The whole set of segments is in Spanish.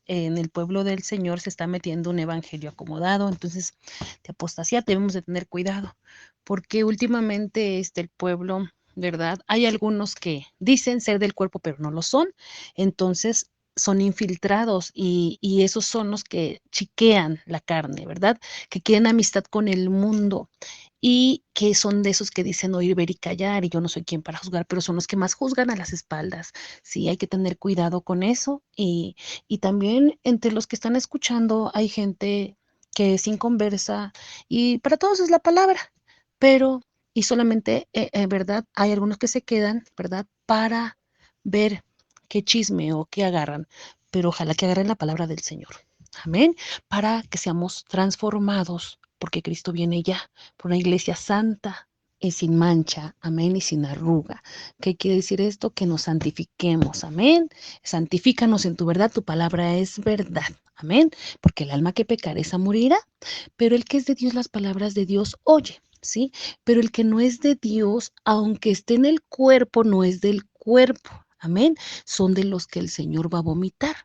en el pueblo del Señor se está metiendo un evangelio acomodado, entonces de apostasía debemos de tener cuidado, porque últimamente el pueblo, ¿verdad? Hay algunos que dicen ser del cuerpo, pero no lo son, entonces son infiltrados y esos son los que chiquean la carne, ¿verdad? Que quieren amistad con el mundo y que son de esos que dicen oír, ver y callar, y yo no soy quien para juzgar, pero son los que más juzgan a las espaldas. Sí, hay que tener cuidado con eso. Y también entre los que están escuchando hay gente que sin conversa y para todos es la palabra, pero y solamente, en verdad, hay algunos que se quedan, ¿verdad? Para ver qué chisme o qué agarran, pero ojalá que agarren la palabra del Señor. Amén. Para que seamos transformados, porque Cristo viene ya por una iglesia santa y sin mancha, amén, y sin arruga. ¿Qué quiere decir esto? Que nos santifiquemos, amén. Santifícanos en tu verdad, tu palabra es verdad, amén. Porque el alma que pecar esa morirá, pero el que es de Dios, las palabras de Dios oye, ¿sí? Pero el que no es de Dios, aunque esté en el cuerpo, no es del cuerpo, amén. Son de los que el Señor va a vomitar.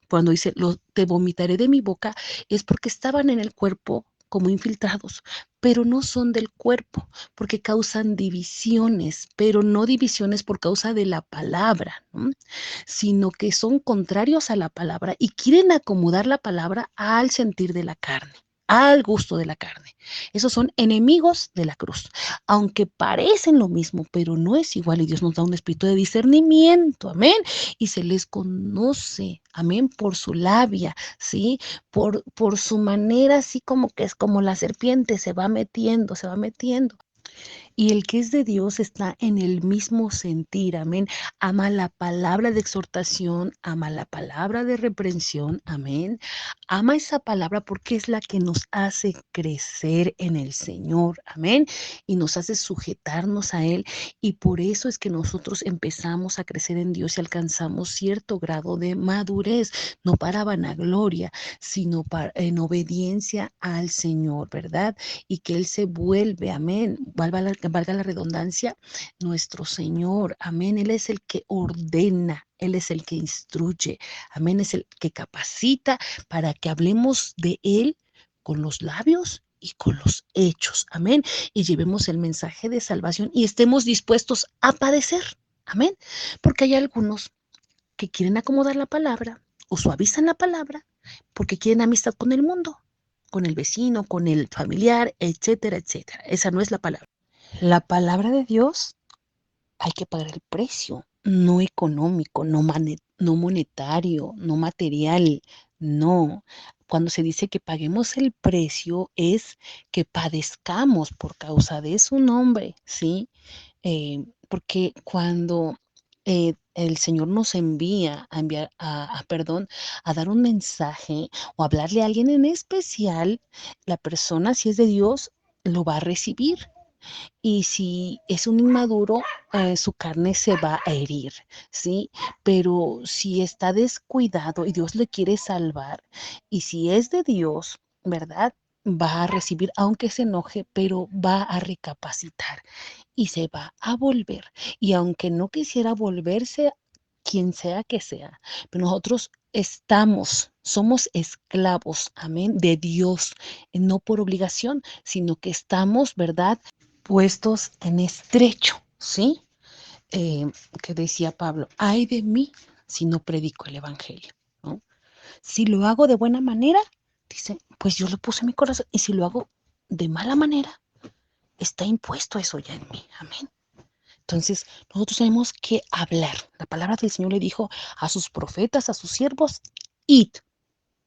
Cuando dice, te vomitaré de mi boca, es porque estaban en el cuerpo como infiltrados, pero no son del cuerpo, porque causan divisiones, pero no divisiones por causa de la palabra, ¿no? Sino que son contrarios a la palabra y quieren acomodar la palabra al sentir de la carne, al gusto de la carne. Esos son enemigos de la cruz, aunque parecen lo mismo, pero no es igual y Dios nos da un espíritu de discernimiento, amén, y se les conoce, amén, por su labia, ¿sí? Por su manera, así como que es como la serpiente, se va metiendo, se va metiendo. Y el que es de Dios está en el mismo sentir, amén. Ama la palabra de exhortación, ama la palabra de reprensión, amén. Ama esa palabra porque es la que nos hace crecer en el Señor, amén. Y nos hace sujetarnos a Él. Y por eso es que nosotros empezamos a crecer en Dios y alcanzamos cierto grado de madurez, no para vanagloria, sino en obediencia al Señor, ¿verdad? Y que Él se vuelve, amén, valga la redundancia, nuestro Señor, amén. Él es el que ordena, Él es el que instruye, amén, es el que capacita para que hablemos de Él con los labios y con los hechos, amén, y llevemos el mensaje de salvación y estemos dispuestos a padecer, amén, porque hay algunos que quieren acomodar la palabra o suavizan la palabra porque quieren amistad con el mundo, con el vecino, con el familiar, etcétera, etcétera. Esa no es la palabra. La palabra de Dios hay que pagar el precio, no económico, no monetario, no material, no. Cuando se dice que paguemos el precio es que padezcamos por causa de su nombre, ¿sí? Porque cuando el Señor nos envía a enviar, perdón, a dar un mensaje o hablarle a alguien en especial, la persona, si es de Dios, lo va a recibir. Y si es un inmaduro, su carne se va a herir, ¿sí? Pero si está descuidado y Dios le quiere salvar, y si es de Dios, ¿verdad? Va a recibir, aunque se enoje, pero va a recapacitar y se va a volver. Y aunque no quisiera volverse, quien sea que sea, pero nosotros somos esclavos, amén, de Dios, no por obligación, sino que estamos, ¿verdad? Puestos en estrecho, ¿sí? Eh, que decía Pablo, ay de mí si no predico el Evangelio, ¿no? Si lo hago de buena manera, dice, pues yo lo puse en mi corazón, y si lo hago de mala manera, está impuesto eso ya en mí, amén. Entonces, nosotros tenemos que hablar. La palabra del Señor le dijo a sus profetas, a sus siervos, id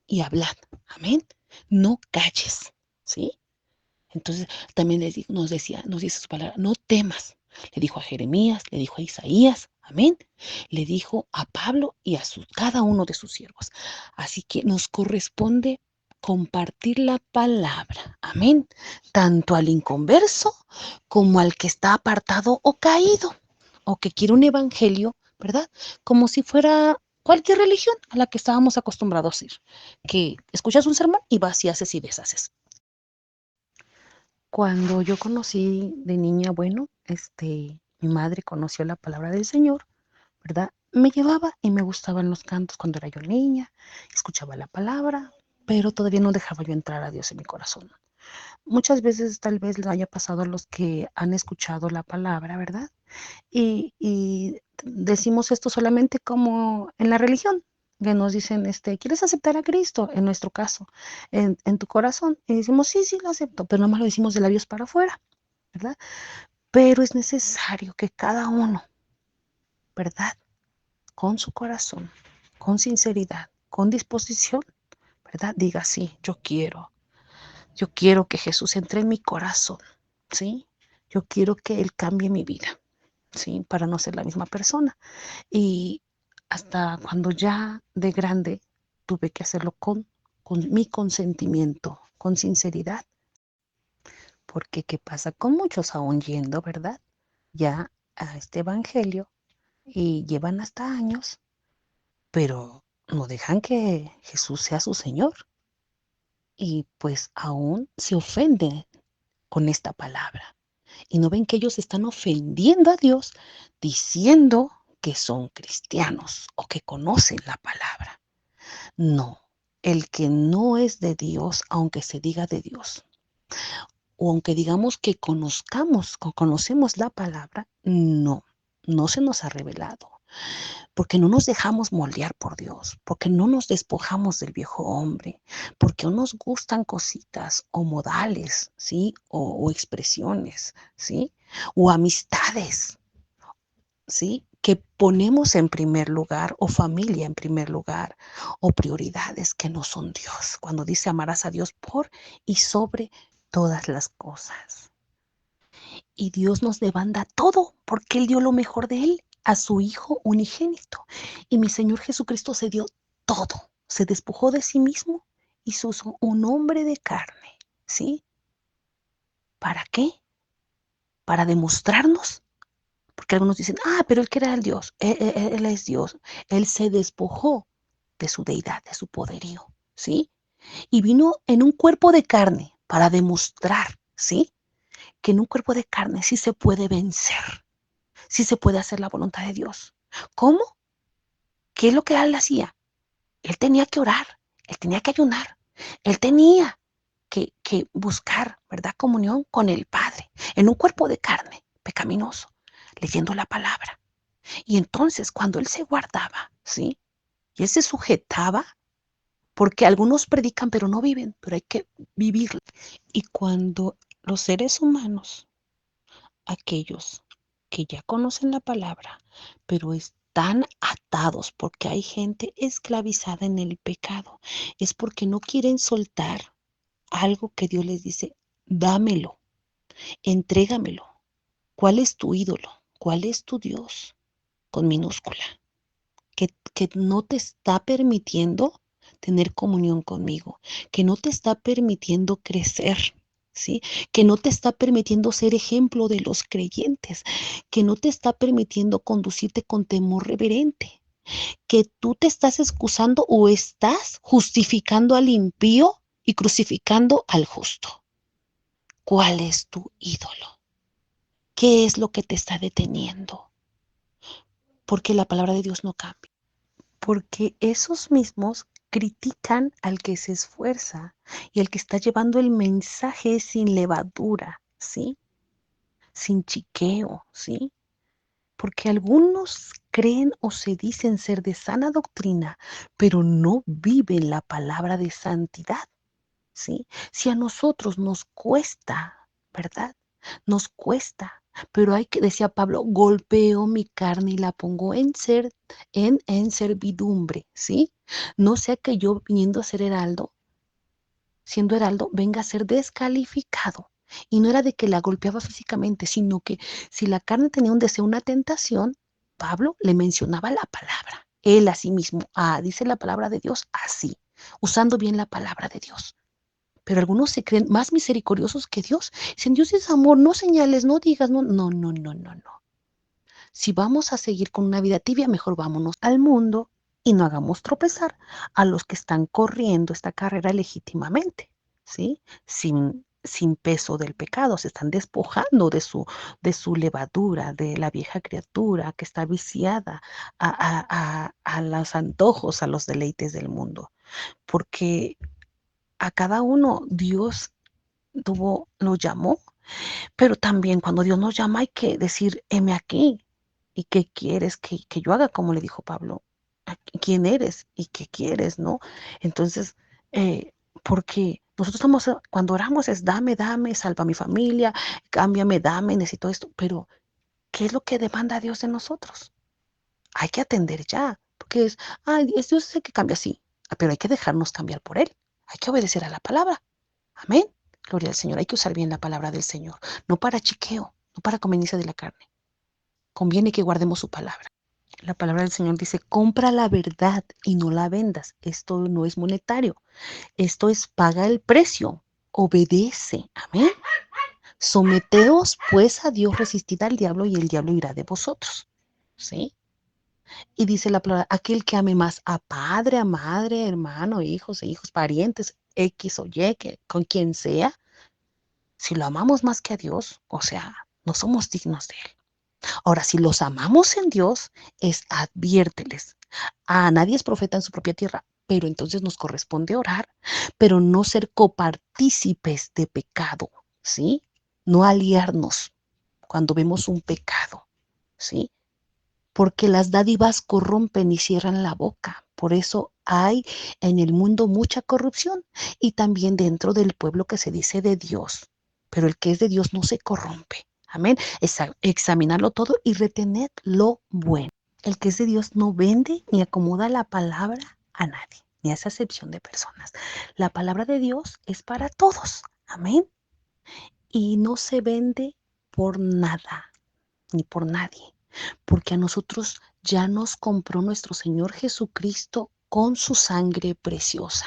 y hablad, amén. No calles, ¿sí? Entonces también nos dice su palabra, no temas. Le dijo a Jeremías, le dijo a Isaías, amén. Le dijo a Pablo y a cada uno de sus siervos. Así que nos corresponde compartir la palabra, amén, tanto al inconverso como al que está apartado o caído, o que quiere un evangelio, ¿verdad? Como si fuera cualquier religión a la que estábamos acostumbrados a ir, que escuchas un sermón y vas y haces y deshaces. Cuando yo conocí de niña, bueno, mi madre conoció la palabra del Señor, ¿verdad? me llevaba y me gustaban los cantos cuando era yo niña, escuchaba la palabra, pero todavía no dejaba yo entrar a Dios en mi corazón. Muchas veces tal vez le haya pasado a los que han escuchado la palabra, ¿verdad? Y decimos esto solamente como en la religión, que nos dicen, ¿quieres aceptar a Cristo? En nuestro caso, en tu corazón. Y decimos, sí, sí, lo acepto, pero nomás lo decimos de labios para afuera, ¿verdad? Pero es necesario que cada uno, ¿verdad? Con su corazón, con sinceridad, con disposición, ¿verdad? Diga, sí, yo quiero que Jesús entre en mi corazón, ¿sí? Yo quiero que Él cambie mi vida, ¿sí? Para no ser la misma persona. Y hasta cuando ya de grande tuve que hacerlo con mi consentimiento, con sinceridad, porque ¿qué pasa con muchos aún yendo, verdad? Ya a este evangelio y llevan hasta años, pero no dejan que Jesús sea su Señor y pues aún se ofenden con esta palabra y no ven que ellos están ofendiendo a Dios diciendo que son cristianos o que conocen la palabra. No, el que no es de Dios, aunque se diga de Dios, o aunque digamos que conocemos la palabra, no, no se nos ha revelado, porque no nos dejamos moldear por Dios, porque no nos despojamos del viejo hombre, porque no nos gustan cositas o modales, ¿sí? O expresiones, ¿sí? O amistades, ¿sí? Que ponemos en primer lugar, o familia en primer lugar, o prioridades que no son Dios. Cuando dice amarás a Dios por y sobre todas las cosas. Y Dios nos demanda todo, porque Él dio lo mejor de Él a su Hijo unigénito. Y mi Señor Jesucristo se dio todo, se despojó de sí mismo y se usó un hombre de carne, ¿sí? ¿Para qué? Para demostrarnos. Porque algunos dicen, pero él que era el Dios, él es Dios. Él se despojó de su deidad, de su poderío, ¿sí? Y vino en un cuerpo de carne para demostrar, ¿sí? Que en un cuerpo de carne sí se puede vencer, sí se puede hacer la voluntad de Dios. ¿Cómo? ¿Qué es lo que él hacía? Él tenía que orar, él tenía que ayunar, él tenía que buscar, ¿verdad? Comunión con el Padre, en un cuerpo de carne, pecaminoso, leyendo la palabra. Y entonces cuando él se guardaba, ¿sí? Y él se sujetaba, porque algunos predican pero no viven, pero hay que vivir. Y cuando los seres humanos, aquellos que ya conocen la palabra, pero están atados porque hay gente esclavizada en el pecado, es porque no quieren soltar algo que Dios les dice, dámelo, entrégamelo. ¿Cuál es tu ídolo? ¿Cuál es tu Dios? Con minúscula. Que no te está permitiendo tener comunión conmigo, que no te está permitiendo crecer, ¿sí? Que no te está permitiendo ser ejemplo de los creyentes, que no te está permitiendo conducirte con temor reverente, que tú te estás excusando o estás justificando al impío y crucificando al justo. ¿Cuál es tu ídolo? ¿Qué es lo que te está deteniendo? Porque la palabra de Dios no cambia. Porque esos mismos critican al que se esfuerza y al que está llevando el mensaje sin levadura, ¿sí? Sin chiqueo, ¿sí? Porque algunos creen o se dicen ser de sana doctrina, pero no viven la palabra de santidad, ¿sí? Si a nosotros nos cuesta, ¿verdad? Nos cuesta, pero hay que, decía Pablo, golpeo mi carne y la pongo en servidumbre, ¿sí? No sea que yo viniendo a ser heraldo, siendo heraldo, venga a ser descalificado. Y no era de que la golpeaba físicamente, sino que si la carne tenía un deseo, una tentación, Pablo le mencionaba la palabra. Él a sí mismo, dice la palabra de Dios así, usando bien la palabra de Dios. Pero algunos se creen más misericordiosos que Dios. Dicen, Dios es amor, no señales, no digas, no, no, no, no, no, no. Si vamos a seguir con una vida tibia, mejor vámonos al mundo y no hagamos tropezar a los que están corriendo esta carrera legítimamente, ¿sí? Sin sin peso del pecado, se están despojando de su levadura, de la vieja criatura que está viciada a los antojos, a los deleites del mundo. Porque a cada uno Dios lo llamó, pero también cuando Dios nos llama hay que decir, heme aquí. ¿Y qué quieres que yo haga? Como le dijo Pablo, ¿quién eres y qué quieres? ¿No? Entonces, porque nosotros estamos, cuando oramos es dame, dame, salva a mi familia, cámbiame, dame, necesito esto, pero ¿qué es lo que demanda Dios de nosotros? Hay que atender ya, porque ay, es Dios el que cambia, sí, pero hay que dejarnos cambiar por Él, hay que obedecer a la palabra. Amén. Gloria al Señor. Hay que usar bien la palabra del Señor. No para chiqueo, no para conveniencia de la carne. Conviene que guardemos su palabra. La palabra del Señor dice, compra la verdad y no la vendas. Esto no es monetario. Esto es paga el precio. Obedece. Amén. Someteos pues a Dios, resistid al diablo y el diablo irá de vosotros. ¿Sí? Y dice la palabra, aquel que ame más a padre, a madre, hermano, hijos e hijos, parientes, X o Y, con quien sea, si lo amamos más que a Dios, o sea, no somos dignos de Él. Ahora, si los amamos en Dios, es adviérteles. A nadie es profeta en su propia tierra, pero entonces nos corresponde orar, pero no ser copartícipes de pecado, ¿sí? No aliarnos cuando vemos un pecado, ¿sí? Porque las dádivas corrompen y cierran la boca. Por eso hay en el mundo mucha corrupción y también dentro del pueblo que se dice de Dios. Pero el que es de Dios no se corrompe. Amén. Examinarlo todo y retener lo bueno. El que es de Dios no vende ni acomoda la palabra a nadie, ni hace acepción de personas. La palabra de Dios es para todos. Amén. Y no se vende por nada, ni por nadie, porque a nosotros ya nos compró nuestro Señor Jesucristo con su sangre preciosa.